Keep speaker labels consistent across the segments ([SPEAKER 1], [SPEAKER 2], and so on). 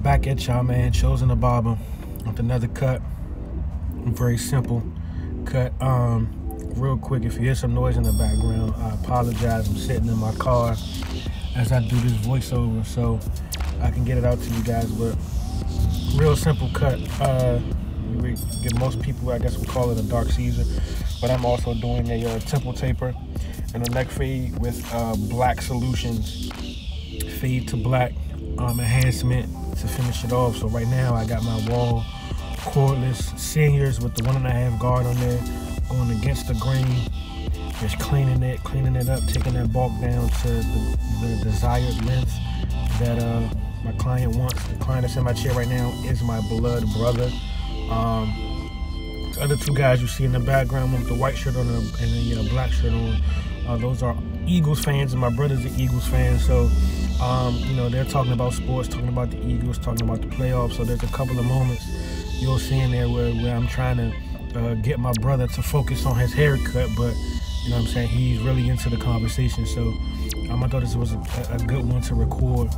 [SPEAKER 1] Back at y'all, man. Chosen the barber with another cut. Very simple cut. Real quick, if you hear some noise in the background, I apologize. I'm sitting in my car as I do this voiceover, so I can get it out to you guys. But real simple cut. We get most people, I guess we call it a dark Caesar, but I'm also doing a temple taper and a neck fade with black solutions, fade to black, enhancement to finish it off. So right now I got my wall cordless seniors with the 1.5 guard on there, going against the grain, just cleaning it up, taking that bulk down to the desired length that my client wants. The client that's in my chair right now is my blood brother. The other two guys you see in the background, one with the white shirt on and the black shirt on, those are Eagles fans, and my brother's an Eagles fan. So you know, they're talking about sports, talking about the Eagles, talking about the playoffs. So there's a couple of moments you'll see in there where I'm trying to get my brother to focus on his haircut, but you know what I'm saying, he's really into the conversation. So I thought this was a good one to record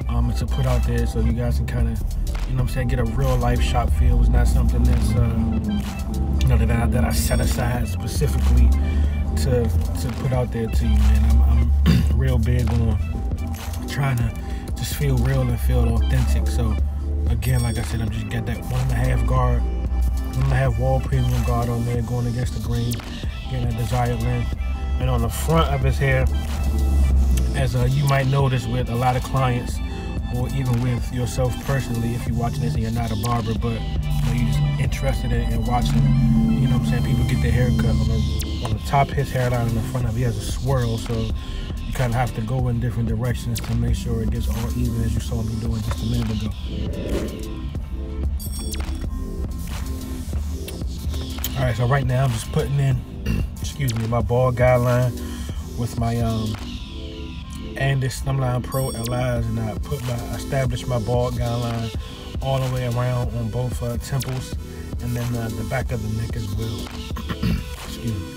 [SPEAKER 1] and to put out there so you guys can kind of, you know what I'm saying, get a real life shop feel. It's not something that's you know, that I set aside specifically to put out there to you, man. I'm real big on trying to just feel real and feel authentic. So again, like I said, I'm just got that 1.5 guard, 1.5 wall premium guard on there, going against the grain, getting a desired length. And on the front of his hair, as you might notice with a lot of clients, or even with yourself personally, if you're watching this and you're not a barber, but you know, you're just interested in watching, you know what I'm saying, people get their hair cut. On the top of his hairline, in the front of it, he has a swirl, so you kind of have to go in different directions to make sure it gets all even, as you saw me doing just a minute ago. All right, so right now I'm just putting in, excuse me, my bald guideline with my Andis Slimline Pro LIs, and I established my bald guideline all the way around on both temples, and then the back of the neck as well. Excuse me.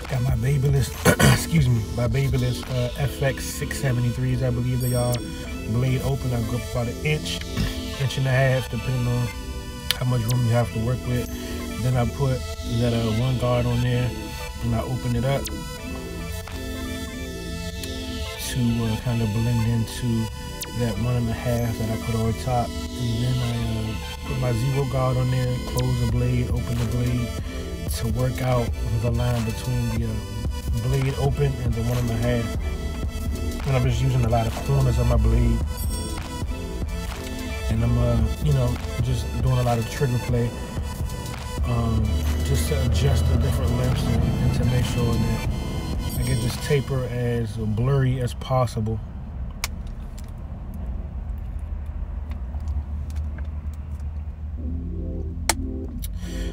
[SPEAKER 1] Got my Babyliss, excuse me, my Babyliss FX 673s, I believe they are. Blade open. I go up about an inch and a half, depending on how much room you have to work with. Then I put that 1 guard on there, and I open it up to kind of blend into that 1.5 that I put on top. And then I put my 0 guard on there, close the blade, open the blade to work out the line between the blade open and the 1.5. And I'm just using a lot of corners on my blade, and I'm you know, just doing a lot of trigger play, just to adjust the different lengths and to make sure that I get this taper as blurry as possible.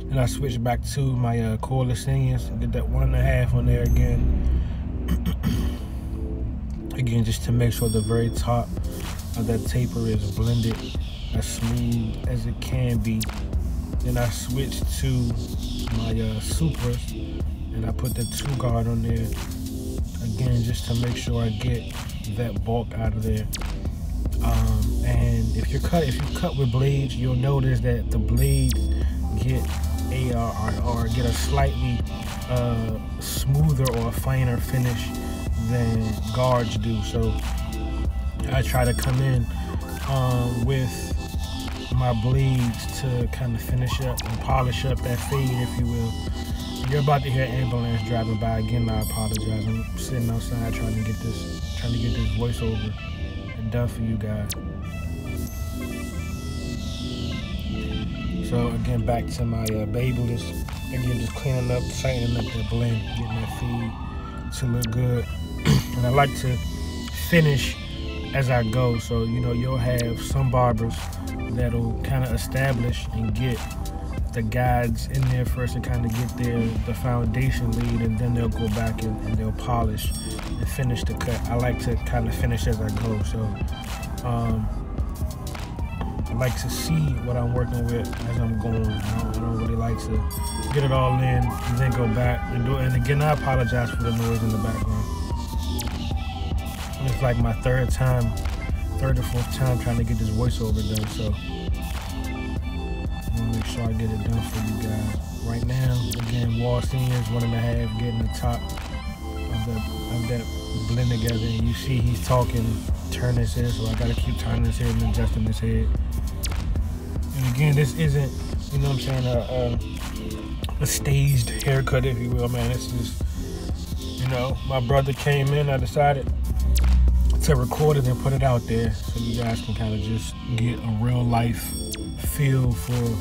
[SPEAKER 1] Then I switch back to my cordless seniors and get that 1.5 on there again. Again, just to make sure the very top of that taper is blended as smooth as it can be. Then I switch to my Supras, and I put the 2 guard on there. Again, just to make sure I get that bulk out of there. And if you cut with blades, you'll notice that the blades get a slightly smoother or finer finish than guards do. So I try to come in with my blades to kind of finish up and polish up that fade, if you will. You're about to hear an ambulance driving by. Again, I apologize. I'm sitting outside trying to get this voiceover done for you guys. So again, back to my Babyliss. Again, just cleaning up, tightening up that blend, getting that feed to look good. And I like to finish as I go. So, you know, you'll have some barbers that'll kind of establish and get the guides in there first and kind of get the foundation laid, and then they'll go back and they'll polish and finish the cut. I like to kind of finish as I go. So I like to see what I'm working with as I'm going. I don't really like to get it all in and then go back and do it. And again, I apologize for the noise in the background. It's like my third or fourth time trying to get this voiceover done. So I'm gonna make sure I get it done for you guys. Right now, again, wall seniors 1.5, getting the top of that blend together. And you see he's talking, turn his head, so I gotta keep turning his head and adjusting his head. And again, this isn't, you know what I'm saying, a staged haircut, if you will, man. It's just, you know, my brother came in, I decided to record it and put it out there so you guys can kind of just get a real life feel for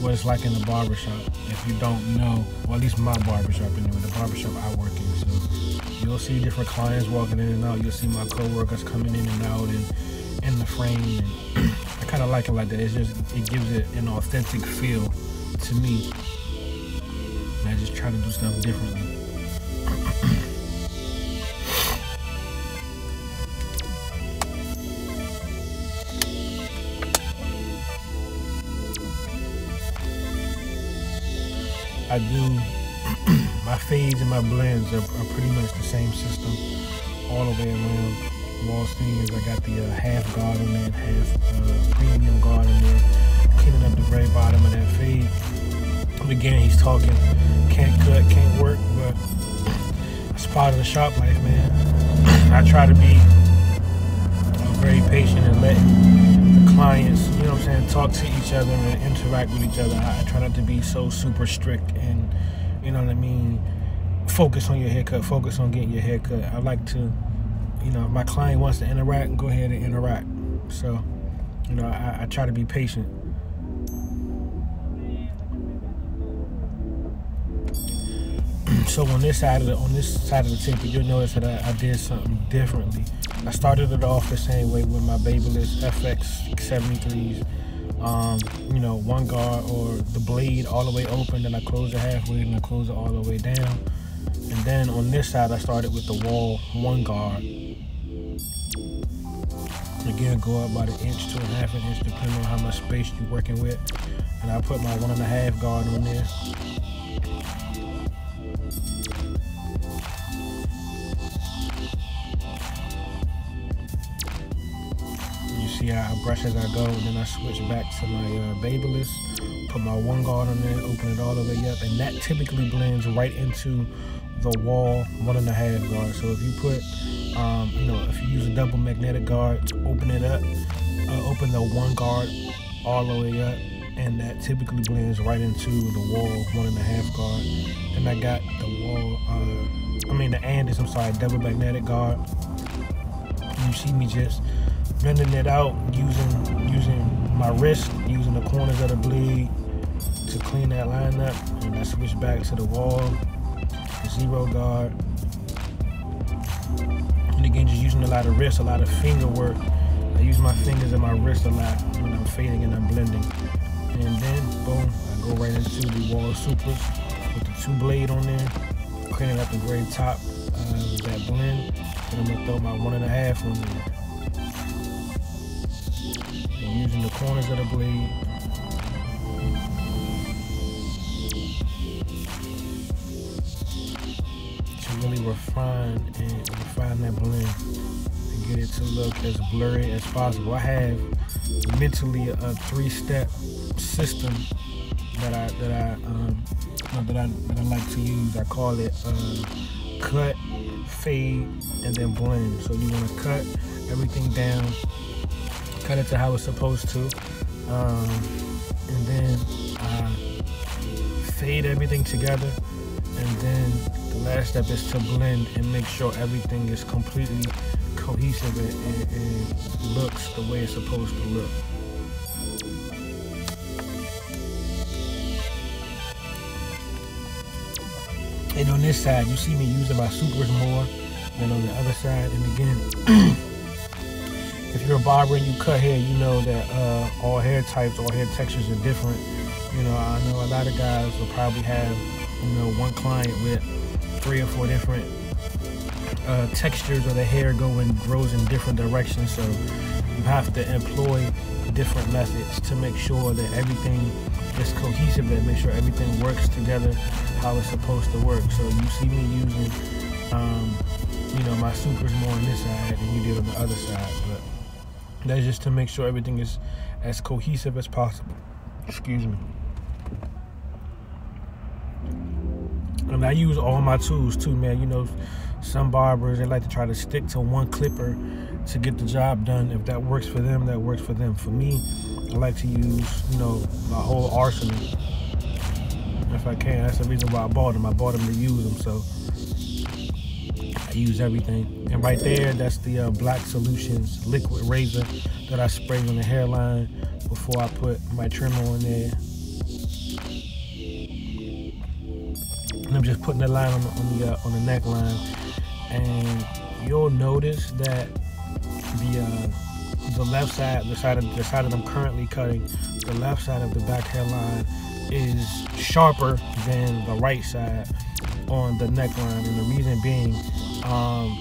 [SPEAKER 1] what it's like in the barbershop. If you don't know, or at least my barbershop anyway, the barbershop I work in. So you'll see different clients walking in and out. You'll see my co-workers coming in and out and in the frame. And I kind of like it like that. It's just, it gives it an authentic feel to me. And I just try to do stuff differently. I do, my fades and my blends are pretty much the same system all the way around. Wall seniors, I got the half guard on there, half premium guard on there, cleaning up the very bottom of that fade. And again, he's talking, can't cut, can't work, but it's part of the shop life, man. I try to be very patient and let the clients, you know what I'm saying, talk to each other and interact with each other. I try not to be so super strict and, you know what I mean, focus on your haircut, focus on getting your haircut. I like to, you know, if my client wants to interact, go ahead and interact. So, you know, I try to be patient. So on this side of the table, you'll notice that I did something differently. I started it off the same way with my Babyliss FX 73s. You know, one guard or the blade all the way open, then I close it halfway, and I close it all the way down. And then on this side, I started with the wall one guard. Again, go up about 1 inch to 1/2 inch, depending on how much space you're working with. And I put my 1.5 guard on there. See how I brush as I go, and then I switch back to my Babyliss, put my one guard on there, open it all the way up, and that typically blends right into the wall 1.5 guard. So if you put, you know, if you use a double magnetic guard, open it up, open the one guard all the way up, and that typically blends right into the wall 1.5 guard. Then I got the wall, double magnetic guard. And you see me just blending it out using my wrist, using the corners of the blade to clean that line up. And I switch back to the wall, the 0 guard. And again, just using a lot of wrist, a lot of finger work. I use my fingers and my wrist a lot when I'm fading and I'm blending. And then, boom, I go right into the wall supers with the 2 blade on there, cleaning up the very top of that blend. And I'm gonna throw my 1.5 on there. Using the corners of the blade. To really refine that blend and get it to look as blurry as possible. I have mentally a 3-step system that I like to use. I call it cut, fade, and then blend. So you want to cut everything down, cut it to how it's supposed to, and then fade everything together, and then the last step is to blend and make sure everything is completely cohesive and looks the way it's supposed to look. And on this side, you see me using my supers more than on the other side. And again, if you're a barber and you cut hair, you know that all hair types, all hair textures are different. You know, I know a lot of guys will probably have, you know, one client with 3 or 4 different textures of the hair grows in different directions. So you have to employ different methods to make sure that everything is cohesive, and make sure everything works together how it's supposed to work. So you see me using, you know, my supers more on this side than you did on the other side, but that's just to make sure everything is as cohesive as possible. Excuse me. And I use all my tools too, man. You know, some barbers, they like to try to stick to one clipper to get the job done. If that works for them, that works for them. For me, I like to use, you know, my whole arsenal if I can. That's the reason why I bought them. I bought them to use them, so I use everything. And right there, that's the Black Solutions liquid razor that I spray on the hairline before I put my trimmer on there. And I'm just putting the line on the neckline, and you'll notice that the left side, the side that I'm currently cutting, the left side of the back hairline is sharper than the right side on the neckline, and the reason being,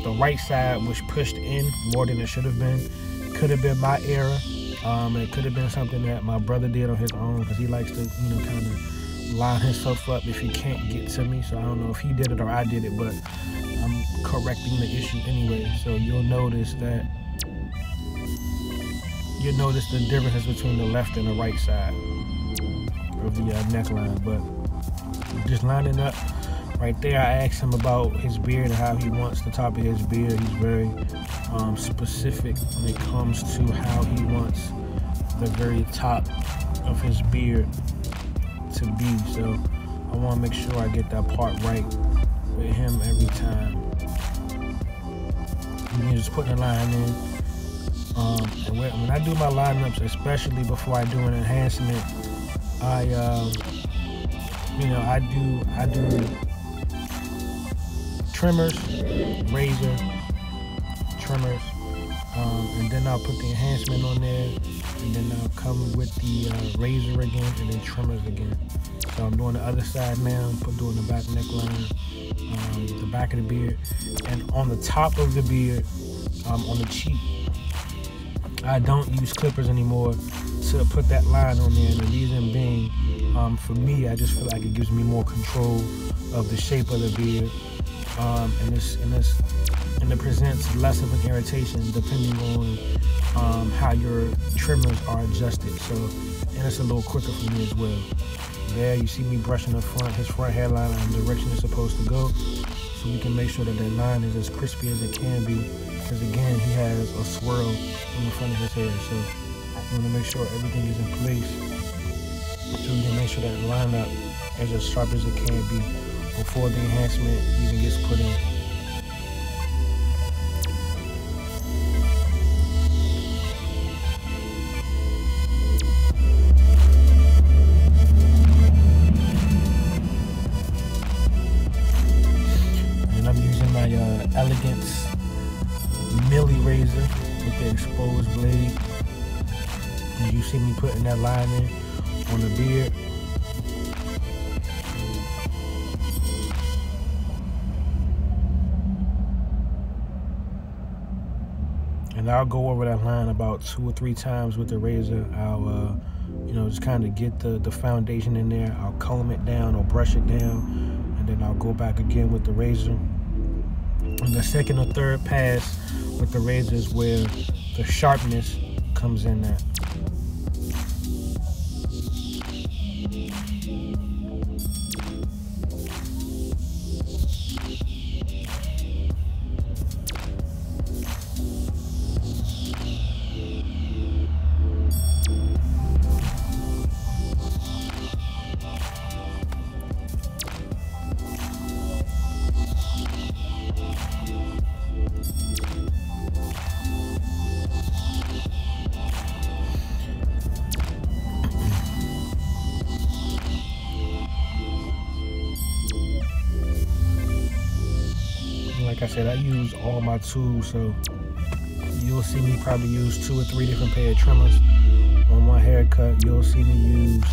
[SPEAKER 1] the right side was pushed in more than it should have been. Could have been my error. It could have been something that my brother did on his own, because he likes to, you know, kind of line himself up if he can't get to me. So I don't know if he did it or I did it, but I'm correcting the issue anyway. So you'll notice the differences between the left and the right side of the neckline. But just lining up right there, I asked him about his beard and how he wants the top of his beard. He's very specific when it comes to how he wants the very top of his beard to be. So I want to make sure I get that part right with him every time. And you're just putting a line in. And when I do my lineups, especially before I do an enhancement, I do trimmers, razor, trimmers, and then I'll put the enhancement on there, and then I'll come with the razor again, and then trimmers again. So I'm doing the other side now, doing the back neckline, the back of the beard, and on the top of the beard, on the cheek, I don't use clippers anymore to put that line on there, and the reason being, for me, I just feel like it gives me more control of the shape of the beard, and it presents less of an irritation depending on how your trimmers are adjusted. So, and it's a little quicker for me as well. There, you see me brushing his front hairline in the direction it's supposed to go, so we can make sure that that line is as crispy as it can be. Because again, he has a swirl in the front of his hair, so we want to make sure everything is in place, so we can make sure that it line up as sharp as it can be before the enhancement even gets put in. And I'm using my Elegance Millie razor with the exposed blade. And you see me putting that line in on the beard. And I'll go over that line about 2 or 3 times with the razor. I'll, just kind of get the foundation in there. I'll comb it down or brush it down, and then I'll go back again with the razor. And the second or third pass with the razor is where the sharpness comes in at. Like I said, I use all my tools, so you'll see me probably use 2 or 3 different pair of trimmers on one haircut. You'll see me use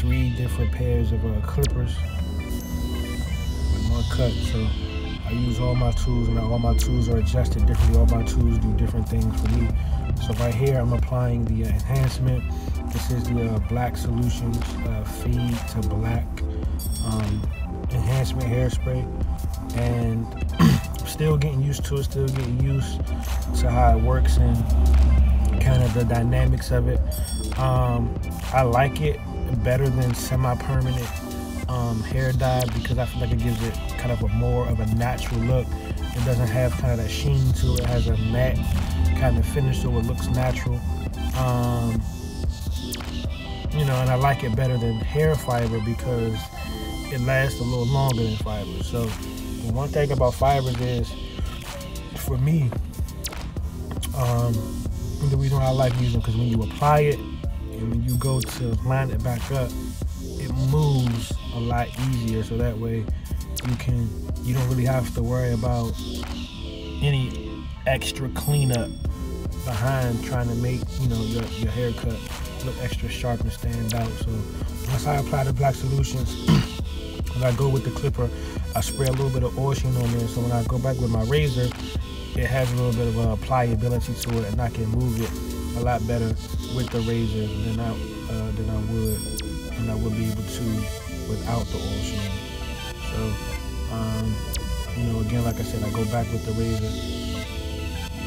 [SPEAKER 1] 3 different pairs of clippers with one cut. So I use all my tools, and all my tools are adjusted differently. All my tools do different things for me. So right here, I'm applying the enhancement. This is the Black Solutions Fade to Black enhancement hairspray, and still getting used to it, still getting used to how it works and kind of the dynamics of it. I like it better than semi-permanent hair dye because I feel like it gives it kind of a more of a natural look. It doesn't have kind of that sheen to it. It has a matte kind of finish so it looks natural. You know, and I like it better than hair fiber because it lasts a little longer than fiber. So the one thing about fibers is, for me, the reason why I like using, because when you apply it and when you go to line it back up, it moves a lot easier. So that way you don't really have to worry about any extra cleanup behind trying to make, you know, your haircut look extra sharp and stand out. So once I apply the black solutions, when I go with the clipper, I spray a little bit of oil sheen on there, so when I go back with my razor, it has a little bit of a pliability to it, and I can move it a lot better with the razor than I would be able to without the oil sheen. So you know, again, like I said, I go back with the razor,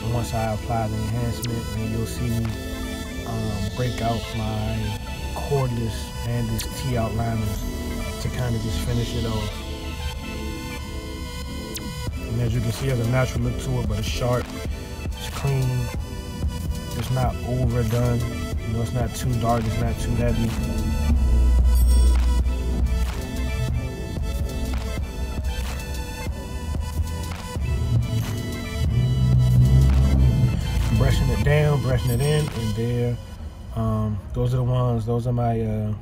[SPEAKER 1] and once I apply the enhancement, and you'll see me break out my cordless and these T-outliners to kind of just finish it off. And as you can see, it has a natural look to it, but it's sharp, it's clean, it's not overdone, you know, it's not too dark, it's not too heavy. Brushing it down, brushing it in, and there. Those are the ones. Those are my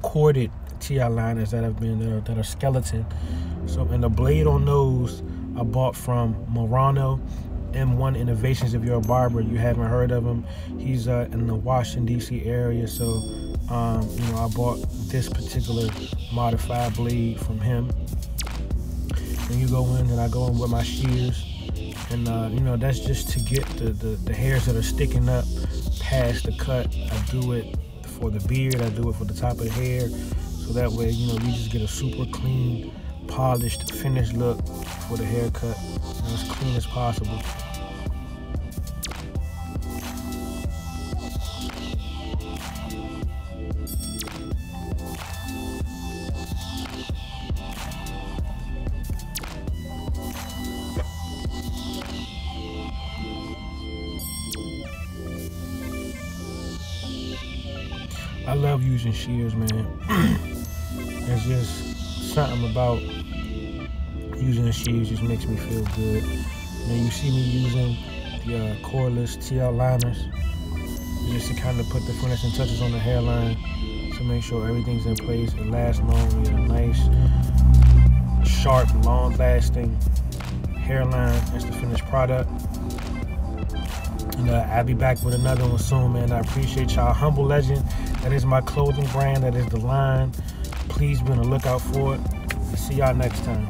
[SPEAKER 1] corded T-outliners that are skeleton. So, and the blade on those I bought from Murano M1 Innovations. If you're a barber, you haven't heard of him. He's in the Washington D.C. area. So, you know, I bought this particular modified blade from him. And you go in, and I go in with my shears. And you know, that's just to get the hairs that are sticking up past the cut. I do it for the beard, I do it for the top of the hair, so that way, you know, we just get a super clean, polished, finished look for the haircut, and as clean as possible. I love using shears, man. There's just something about using the shears just makes me feel good. And you see me using the cordless T-outliners just to kind of put the finishing touches on the hairline to make sure everything's in place. It lasts long. We get a nice, sharp, long-lasting hairline. That's the finished product. And I'll be back with another one soon, man. I appreciate y'all. Humble Legend, that is my clothing brand. That is the line. Please be on the lookout for it. See y'all next time.